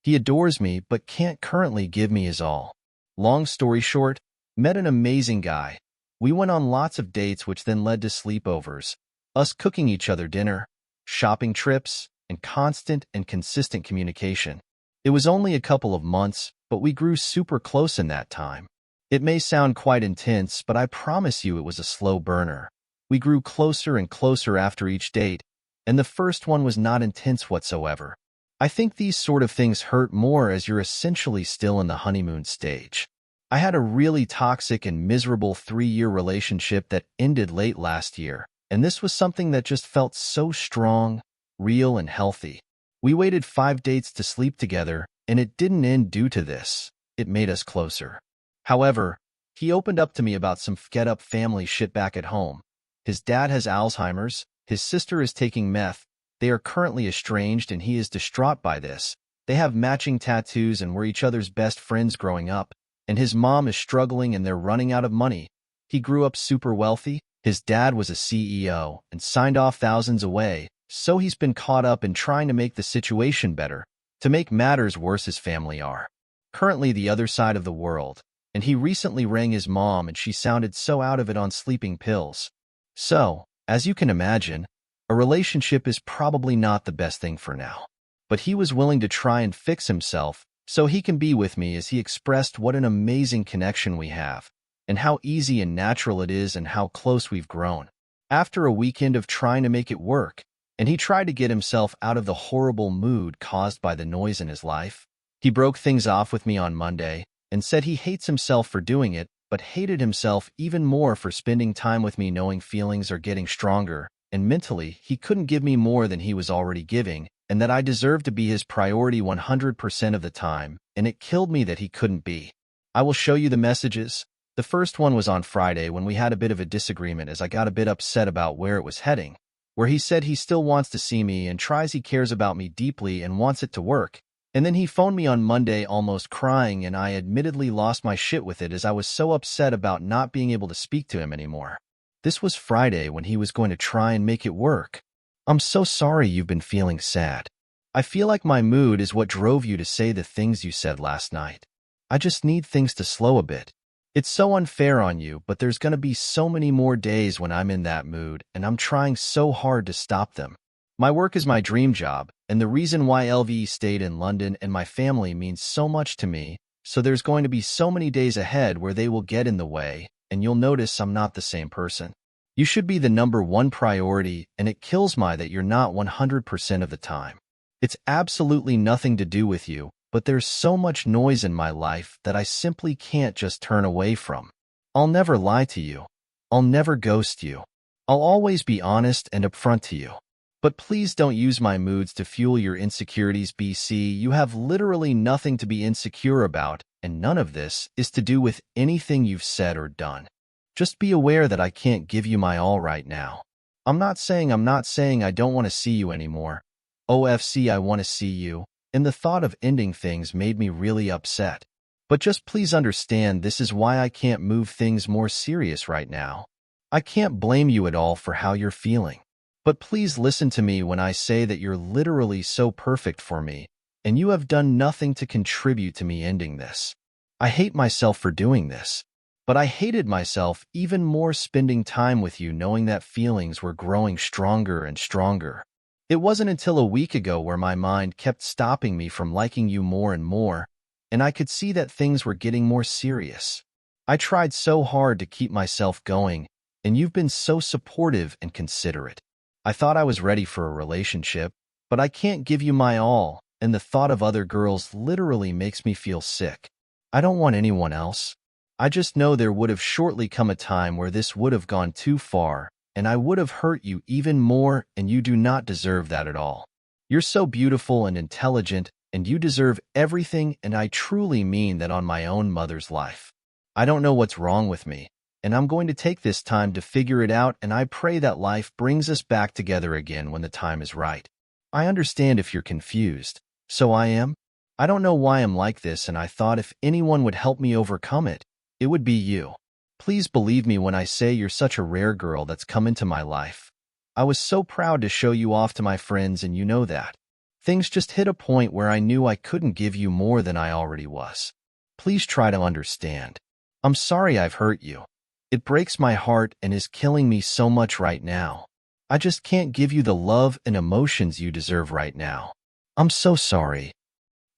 He adores me but can't currently give me his all. Long story short, met an amazing guy. We went on lots of dates which then led to sleepovers, us cooking each other dinner, shopping trips, and constant and consistent communication. It was only a couple of months, but we grew super close in that time. It may sound quite intense, but I promise you it was a slow burner. We grew closer and closer after each date, and the first one was not intense whatsoever. I think these sort of things hurt more as you're essentially still in the honeymoon stage. I had a really toxic and miserable 3-year relationship that ended late last year, and this was something that just felt so strong, real, and healthy. We waited 5 dates to sleep together, and it didn't end due to this. It made us closer. However, he opened up to me about some get-up family shit back at home. His dad has Alzheimer's, his sister is taking meth, they are currently estranged and he is distraught by this. They have matching tattoos and were each other's best friends growing up, and his mom is struggling and they're running out of money. He grew up super wealthy, his dad was a CEO and signed off thousands away, so he's been caught up in trying to make the situation better. To make matters worse, his family are currently the other side of the world, and he recently rang his mom and she sounded so out of it on sleeping pills. So, as you can imagine, a relationship is probably not the best thing for now. But he was willing to try and fix himself so he can be with me, as he expressed what an amazing connection we have, and how easy and natural it is and how close we've grown. After a weekend of trying to make it work, and he tried to get himself out of the horrible mood caused by the noise in his life, he broke things off with me on Monday and said he hates himself for doing it, but hated himself even more for spending time with me, knowing feelings are getting stronger, and mentally he couldn't give me more than he was already giving, and that I deserved to be his priority 100% of the time, and it killed me that he couldn't be. I will show you the messages. The first one was on Friday when we had a bit of a disagreement, as I got a bit upset about where it was heading, where he said he still wants to see me and tries, he cares about me deeply and wants it to work. And then he phoned me on Monday almost crying, and I admittedly lost my shit with it as I was so upset about not being able to speak to him anymore. This was Friday when he was going to try and make it work. I'm so sorry you've been feeling sad. I feel like my mood is what drove you to say the things you said last night. I just need things to slow a bit. It's so unfair on you, but there's gonna be so many more days when I'm in that mood, and I'm trying so hard to stop them. My work is my dream job, and the reason why LVE stayed in London and my family means so much to me, so there's going to be so many days ahead where they will get in the way, and you'll notice I'm not the same person. You should be the #1 priority, and it kills me that you're not 100% of the time. It's absolutely nothing to do with you, but there's so much noise in my life that I simply can't just turn away from. I'll never lie to you. I'll never ghost you. I'll always be honest and upfront to you. But please don't use my moods to fuel your insecurities, BC. You have literally nothing to be insecure about, and none of this is to do with anything you've said or done. Just be aware that I can't give you my all right now. I'm not saying I don't want to see you anymore. OFC, I want to see you, and the thought of ending things made me really upset. But just please understand, this is why I can't move things more serious right now. I can't blame you at all for how you're feeling. But please listen to me when I say that you're literally so perfect for me, and you have done nothing to contribute to me ending this. I hate myself for doing this, but I hated myself even more spending time with you, knowing that feelings were growing stronger and stronger. It wasn't until a week ago where my mind kept stopping me from liking you more and more, and I could see that things were getting more serious. I tried so hard to keep myself going, and you've been so supportive and considerate. I thought I was ready for a relationship, but I can't give you my all, and the thought of other girls literally makes me feel sick. I don't want anyone else. I just know there would have shortly come a time where this would have gone too far, and I would have hurt you even more, and you do not deserve that at all. You're so beautiful and intelligent, and you deserve everything, and I truly mean that on my own mother's life. I don't know what's wrong with me, and I'm going to take this time to figure it out, and I pray that life brings us back together again when the time is right. I understand if you're confused. So I am. I don't know why I'm like this, and I thought if anyone would help me overcome it, it would be you. Please believe me when I say you're such a rare girl that's come into my life. I was so proud to show you off to my friends, and you know that. Things just hit a point where I knew I couldn't give you more than I already was. Please try to understand. I'm sorry I've hurt you. It breaks my heart and is killing me so much right now. I just can't give you the love and emotions you deserve right now. I'm so sorry.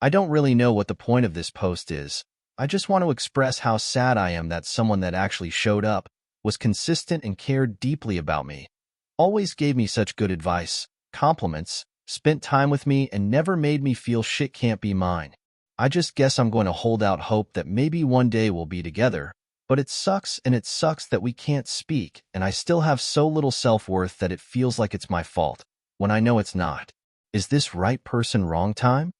I don't really know what the point of this post is. I just want to express how sad I am that someone that actually showed up, was consistent and cared deeply about me, always gave me such good advice, compliments, spent time with me, and never made me feel shit can't be mine. I just guess I'm going to hold out hope that maybe one day we'll be together, but it sucks that we can't speak, and I still have so little self-worth that it feels like it's my fault, when I know it's not. Is this right person wrong time?